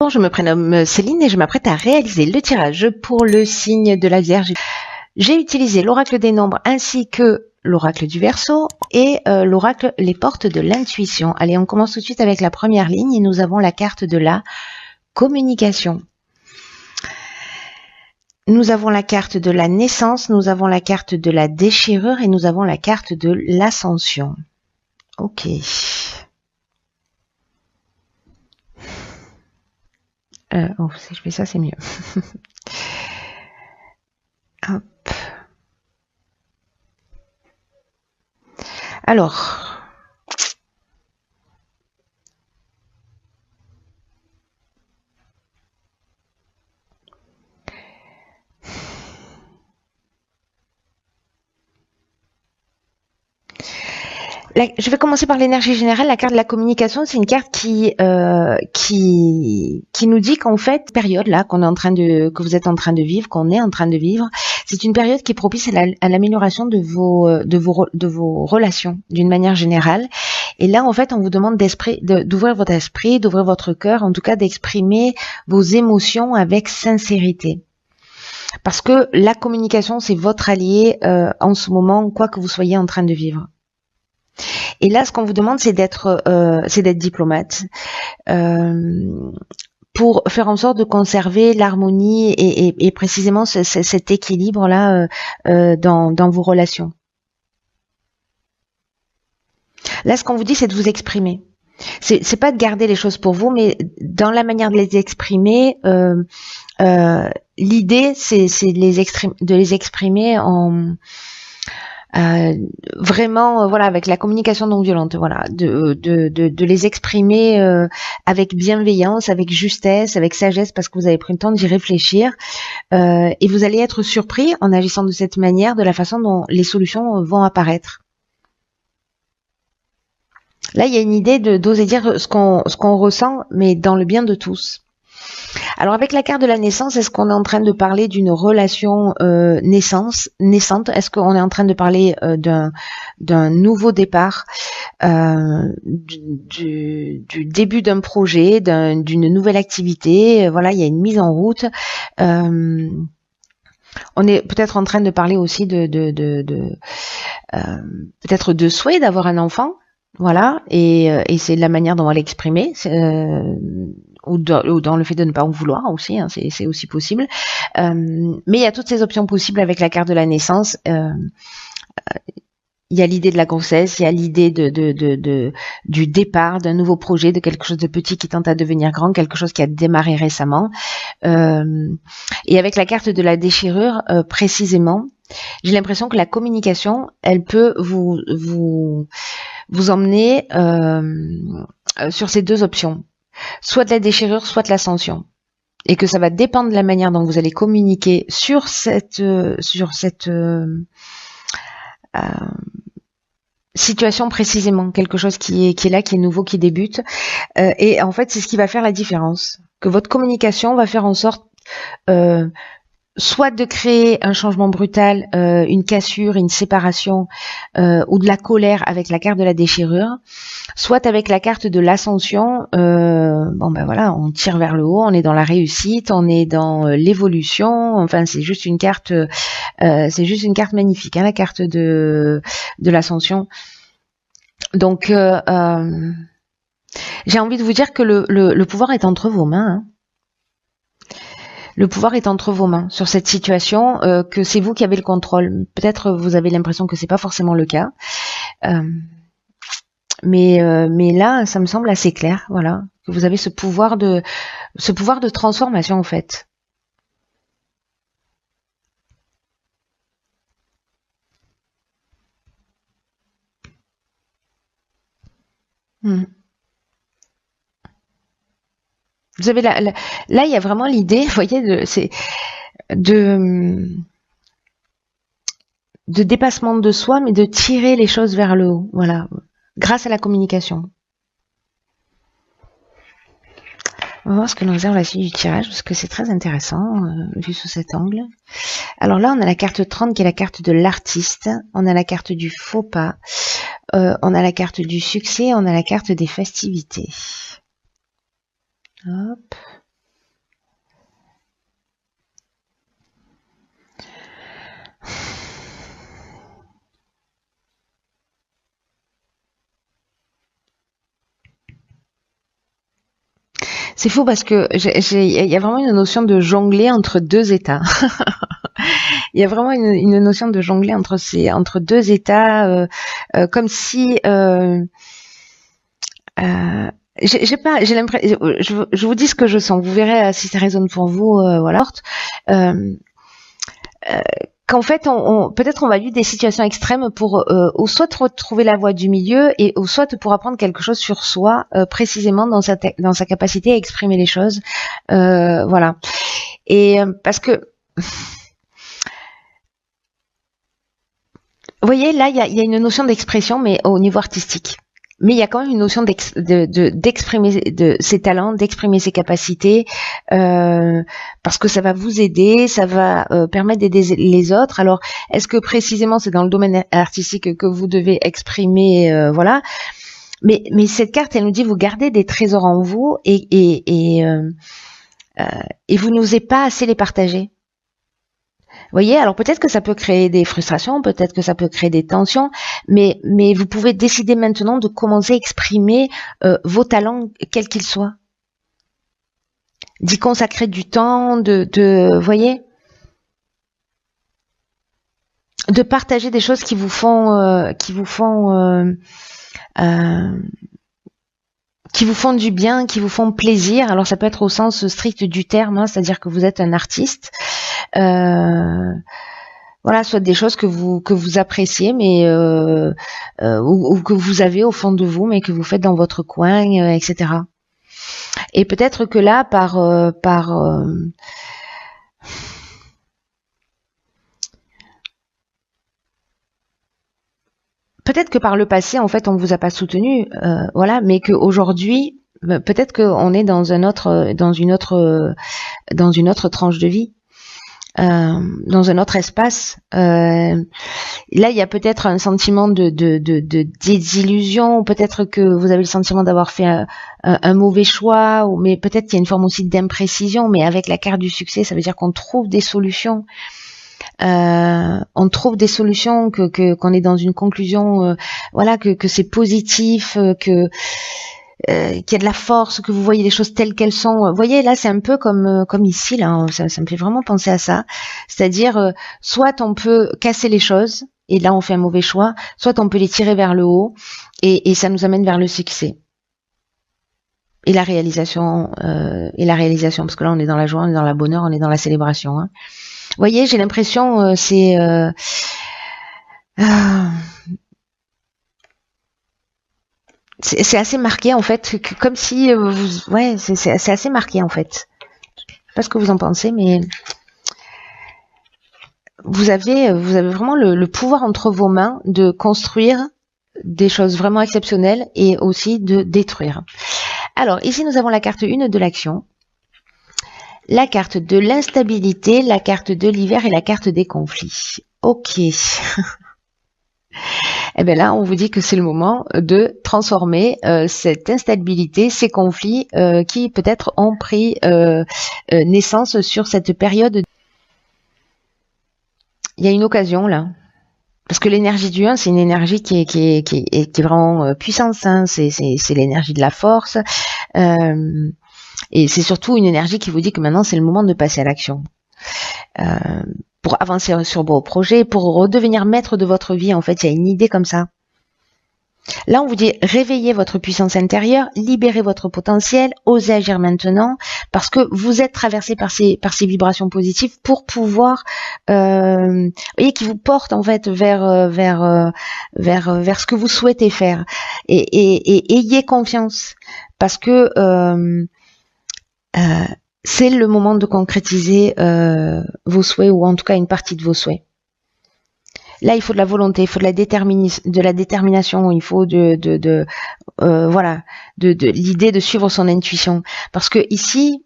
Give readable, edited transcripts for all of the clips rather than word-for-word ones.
Je me prénomme Céline et je m'apprête à réaliser le tirage pour le signe de la Vierge. J'ai utilisé l'oracle des nombres ainsi que l'oracle du Verseau et l'oracle les portes de l'intuition. Allez, on commence tout de suite avec la première ligne et nous avons la carte de la communication. Nous avons la carte de la naissance, nous avons la carte de la déchirure et nous avons la carte de l'ascension. Ok. Si je fais ça, c'est mieux. Hop. Alors, je vais commencer par l'énergie générale. La carte de la communication, c'est une carte qui nous dit qu'en fait, période là que vous êtes en train de vivre, qu'on est en train de vivre, c'est une période qui est propice à l'amélioration de vos relations d'une manière générale. Et là, en fait, on vous demande d'ouvrir votre esprit, d'ouvrir votre cœur, en tout cas d'exprimer vos émotions avec sincérité. Parce que la communication, c'est votre allié en ce moment, quoi que vous soyez en train de vivre. Et là, ce qu'on vous demande, c'est d'être diplomate pour faire en sorte de conserver l'harmonie et précisément cet équilibre-là dans vos relations. Là, ce qu'on vous dit, c'est de vous exprimer. C'est pas de garder les choses pour vous, mais dans la manière de les exprimer, l'idée, c'est de les exprimer en vraiment voilà, avec la communication non violente, voilà, de les exprimer avec bienveillance, avec justesse, avec sagesse, parce que vous avez pris le temps d'y réfléchir et vous allez être surpris en agissant de cette manière, de la façon dont les solutions vont apparaître. Là, il y a une idée d'oser dire ce qu'on ressent, mais dans le bien de tous. Alors avec la carte de la naissance, est-ce qu'on est en train de parler d'une relation naissante? Est-ce qu'on est en train de parler d'un nouveau départ, du début d'un projet, d'une nouvelle activité? Voilà, il y a une mise en route. On est peut-être en train de parler aussi peut-être de souhait d'avoir un enfant. Voilà, et c'est la manière dont on va l'exprimer, ou dans le fait de ne pas en vouloir aussi, hein, c'est aussi possible. Mais il y a toutes ces options possibles avec la carte de la naissance. Il y a l'idée de la grossesse, il y a l'idée du départ d'un nouveau projet, de quelque chose de petit qui tente à devenir grand, quelque chose qui a démarré récemment. Et avec la carte de la déchirure, précisément, j'ai l'impression que la communication, elle peut vous emmener sur ces deux options, soit de la déchirure, soit de l'ascension, et que ça va dépendre de la manière dont vous allez communiquer sur cette situation précisément, quelque chose qui est là, qui est nouveau, qui débute, et en fait c'est ce qui va faire la différence, que votre communication va faire en sorte soit de créer un changement brutal, une cassure, une séparation, ou de la colère avec la carte de la déchirure, soit avec la carte de l'ascension, voilà, on tire vers le haut, on est dans la réussite, on est dans l'évolution, enfin c'est juste une carte magnifique, hein, la carte de l'ascension. Donc j'ai envie de vous dire que le pouvoir est entre vos mains, hein. Le pouvoir est entre vos mains sur cette situation, que c'est vous qui avez le contrôle. Peut-être vous avez l'impression que c'est pas forcément le cas, mais là, ça me semble assez clair, voilà, que vous avez ce pouvoir de transformation en fait. Vous avez là, il y a vraiment l'idée, vous voyez, de dépassement de soi, mais de tirer les choses vers le haut, voilà, grâce à la communication. On va voir ce que nous réserve la suite du tirage, parce que c'est très intéressant, vu sous cet angle. Alors là, on a la carte 30, qui est la carte de l'artiste, on a la carte du faux pas, on a la carte du succès, on a la carte des festivités. Hop. C'est fou parce que il y a vraiment une notion de jongler entre deux états. Il y a vraiment une notion de jongler entre deux états, comme si j'ai l'impression, je vous dis ce que je sens. Vous verrez si ça résonne pour vous. Voilà. Euh, Qu'en fait, peut-être on va vivre des situations extrêmes pour ou soit retrouver la voie du milieu et ou soit pour apprendre quelque chose sur soi, précisément dans sa capacité à exprimer les choses. Voilà. Et parce que vous voyez, là, il y a une notion d'expression, mais au niveau artistique. Mais il y a quand même une notion d'exprimer ses talents, d'exprimer ses capacités, parce que ça va vous aider, ça va permettre d'aider les autres. Alors, est-ce que précisément c'est dans le domaine artistique que vous devez exprimer, voilà. Mais cette carte, elle nous dit vous gardez des trésors en vous et vous n'osez pas assez les partager. Vous voyez, alors peut-être que ça peut créer des frustrations, peut-être que ça peut créer des tensions, mais vous pouvez décider maintenant de commencer à exprimer vos talents, quels qu'ils soient. D'y consacrer du temps, vous voyez, de partager des choses qui vous font du bien, qui vous font plaisir. Alors ça peut être au sens strict du terme, hein, c'est-à-dire que vous êtes un artiste. Voilà, soit des choses que vous appréciez, mais ou que vous avez au fond de vous, mais que vous faites dans votre coin, etc. Et peut-être que là, peut-être que par le passé, en fait, on vous a pas soutenu, voilà, mais qu'aujourd'hui, peut-être qu'on est dans une autre tranche de vie. Dans un autre espace. Là, il y a peut-être un sentiment de désillusion, peut-être que vous avez le sentiment d'avoir fait un mauvais choix, mais peut-être qu'il y a une forme aussi d'imprécision, mais avec la carte du succès, ça veut dire qu'on trouve des solutions. On trouve des solutions, qu'on est dans une conclusion, voilà, que c'est positif, qu'il y a de la force, que vous voyez les choses telles qu'elles sont. Vous voyez, là, c'est un peu comme ici, là, ça me fait vraiment penser à ça. C'est-à-dire, soit on peut casser les choses, et là, on fait un mauvais choix, soit on peut les tirer vers le haut, et ça nous amène vers le succès. Et la réalisation, parce que là, on est dans la joie, on est dans la bonheur, on est dans la célébration. Hein. Vous voyez, j'ai l'impression, c'est assez marqué en fait, comme si ouais, c'est assez marqué en fait. Je sais pas ce que vous en pensez, mais vous avez vraiment le pouvoir entre vos mains de construire des choses vraiment exceptionnelles et aussi de détruire. Alors ici nous avons la carte 1 de l'action, la carte de l'instabilité, la carte de l'hiver et la carte des conflits. Ok. Eh bien là, on vous dit que c'est le moment de transformer cette instabilité, ces conflits qui peut-être ont pris naissance sur cette période. Il y a une occasion là. Parce que l'énergie du 1, c'est une énergie qui est vraiment puissante. Hein. C'est l'énergie de la force. Et c'est surtout une énergie qui vous dit que maintenant, c'est le moment de passer à l'action. Pour avancer sur vos projets, pour redevenir maître de votre vie, en fait, il y a une idée comme ça. Là, on vous dit réveillez votre puissance intérieure, libérez votre potentiel, osez agir maintenant, parce que vous êtes traversé par ces vibrations positives pour pouvoir, vous voyez, qui vous portent en fait vers ce que vous souhaitez faire. Et ayez confiance, parce que c'est le moment de concrétiser vos souhaits, ou en tout cas une partie de vos souhaits. Là, il faut de la volonté, il faut de la détermination, il faut voilà, de l'idée de suivre son intuition. Parce que ici,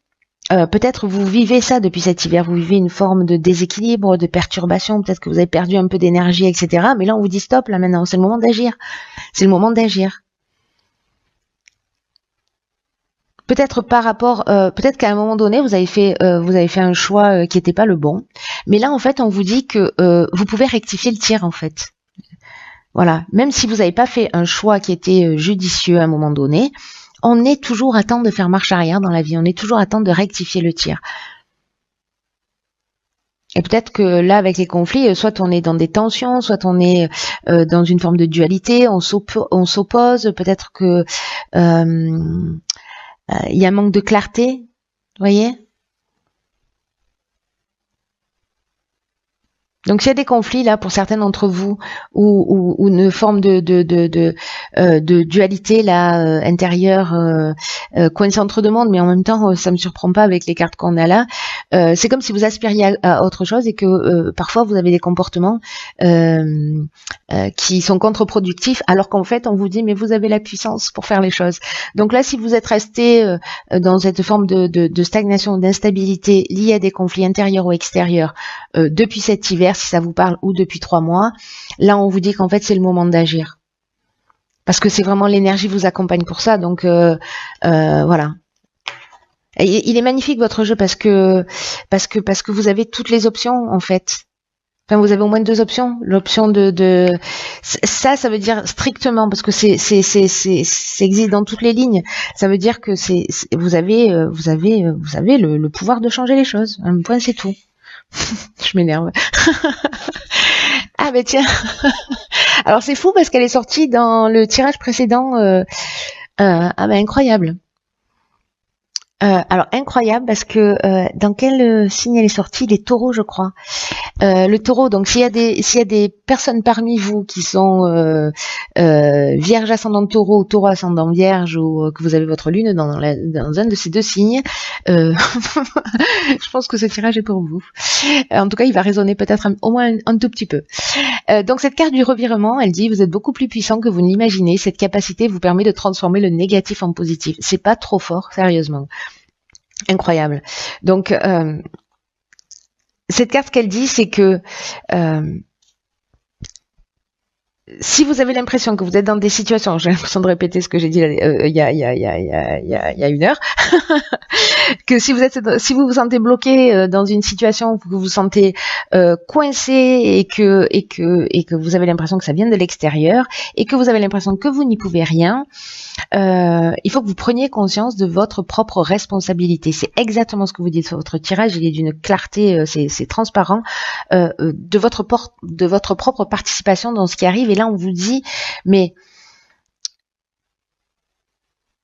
peut-être vous vivez ça depuis cet hiver, vous vivez une forme de déséquilibre, de perturbation, peut-être que vous avez perdu un peu d'énergie, etc. Mais là, on vous dit stop, là maintenant, c'est le moment d'agir. C'est le moment d'agir. Peut-être peut-être qu'à un moment donné, vous avez fait un choix qui n'était pas le bon. Mais là, en fait, on vous dit que vous pouvez rectifier le tir, en fait. Voilà. Même si vous n'avez pas fait un choix qui était judicieux à un moment donné, on est toujours à temps de faire marche arrière dans la vie, on est toujours à temps de rectifier le tir. Et peut-être que là, avec les conflits, soit on est dans des tensions, soit on est dans une forme de dualité, on s'oppose, peut-être que il y a un manque de clarté, vous voyez. Donc s'il y a des conflits là pour certains d'entre vous ou une forme de dualité là intérieure coincée entre deux mondes, mais en même temps ça me surprend pas avec les cartes qu'on a là. C'est comme si vous aspiriez à autre chose et que parfois vous avez des comportements qui sont contre-productifs, alors qu'en fait on vous dit mais vous avez la puissance pour faire les choses. Donc là, si vous êtes resté dans cette forme de stagnation, d'instabilité liée à des conflits intérieurs ou extérieurs depuis cet hiver, si ça vous parle, ou depuis 3 mois, là on vous dit qu'en fait c'est le moment d'agir. Parce que c'est vraiment l'énergie vous accompagne pour ça, donc voilà. Et il est magnifique votre jeu parce que vous avez toutes les options en fait. Enfin, vous avez au moins 2 options. L'option ça veut dire strictement parce que ça existe dans toutes les lignes. Ça veut dire que vous avez le pouvoir de changer les choses. Un point, c'est tout. Je m'énerve. Ah ben tiens. Alors c'est fou parce qu'elle est sortie dans le tirage précédent. Ah ben incroyable. Alors incroyable parce que dans quel signe elle est sortie? Les taureaux, je crois. Le taureau, donc s'il y a des personnes parmi vous qui sont vierge ascendant taureau ou taureau ascendant vierge ou que vous avez votre lune dans un de ces 2 signes, je pense que ce tirage est pour vous. En tout cas, il va résonner peut-être au moins un tout petit peu. Donc cette carte du revirement, elle dit vous êtes beaucoup plus puissant que vous ne l'imaginez. Cette capacité vous permet de transformer le négatif en positif. C'est pas trop fort, sérieusement. Incroyable. Donc cette carte, ce qu'elle dit, c'est que si vous avez l'impression que vous êtes dans des situations, j'ai l'impression de répéter ce que j'ai dit il y a 1 heure, que si vous vous sentez bloqué dans une situation, que vous vous sentez coincé et que vous avez l'impression que ça vient de l'extérieur et que vous avez l'impression que vous n'y pouvez rien, il faut que vous preniez conscience de votre propre responsabilité. C'est exactement ce que vous dites sur votre tirage. Il est d'une clarté, c'est transparent, de votre propre participation dans ce qui arrive. Et là, on vous dit, mais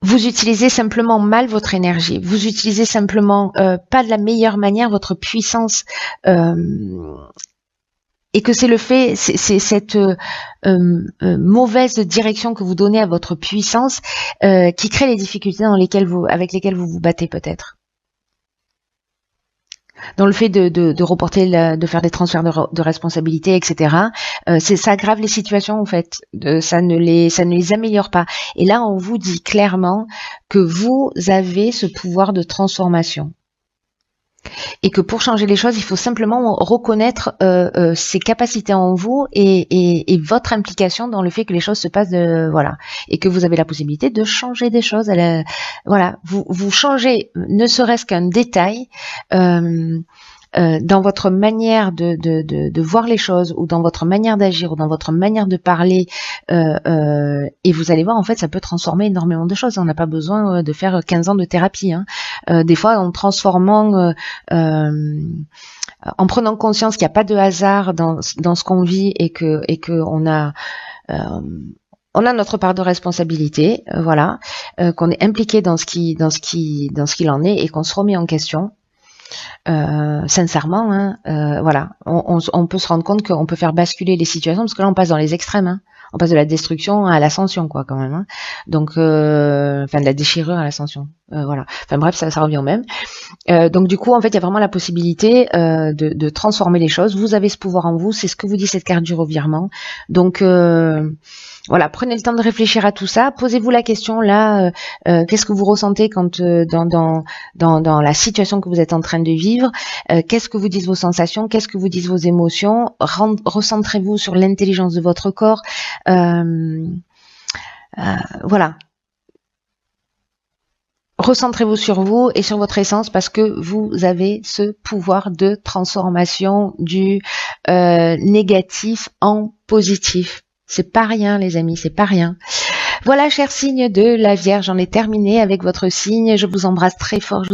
vous utilisez simplement mal votre énergie. Vous utilisez simplement pas de la meilleure manière votre puissance. Et que c'est cette mauvaise direction que vous donnez à votre puissance qui crée les difficultés avec lesquelles vous vous battez peut-être. Dans le fait de reporter, de faire des transferts de responsabilité, etc. Ça aggrave les situations en fait. Ça ne les améliore pas. Et là, on vous dit clairement que vous avez ce pouvoir de transformation. Et que pour changer les choses, il faut simplement reconnaître ses capacités en vous et votre implication dans le fait que les choses se passent voilà, et que vous avez la possibilité de changer des choses. Voilà, vous changez, ne serait-ce qu'un détail. Dans votre manière de voir les choses ou dans votre manière d'agir ou dans votre manière de parler et vous allez voir, en fait, ça peut transformer énormément de choses. On n'a pas besoin de faire 15 ans de thérapie, hein. Des fois, en transformant en prenant conscience qu'il n'y a pas de hasard dans ce qu'on vit et que on a notre part de responsabilité, voilà, qu'on est impliqué dans ce qu'il en est et qu'on se remet en question. Sincèrement, hein, voilà, on peut se rendre compte qu'on peut faire basculer les situations parce que là on passe dans les extrêmes, hein. On passe de la destruction à l'ascension, quoi, quand même, hein. Donc, de la déchirure à l'ascension, voilà. Enfin bref, ça revient au même. Donc du coup, en fait, il y a vraiment la possibilité de transformer les choses. Vous avez ce pouvoir en vous, c'est ce que vous dit cette carte du revirement. Donc voilà, prenez le temps de réfléchir à tout ça. Posez-vous la question là, qu'est-ce que vous ressentez quand dans la situation que vous êtes en train de vivre, qu'est-ce que vous disent vos sensations, qu'est-ce que vous disent vos émotions, recentrez-vous sur l'intelligence de votre corps, voilà. Recentrez-vous sur vous et sur votre essence parce que vous avez ce pouvoir de transformation du négatif en positif. C'est pas rien, les amis, c'est pas rien. Voilà, cher signe de la Vierge, j'en ai terminé avec votre signe. Je vous embrasse très fort.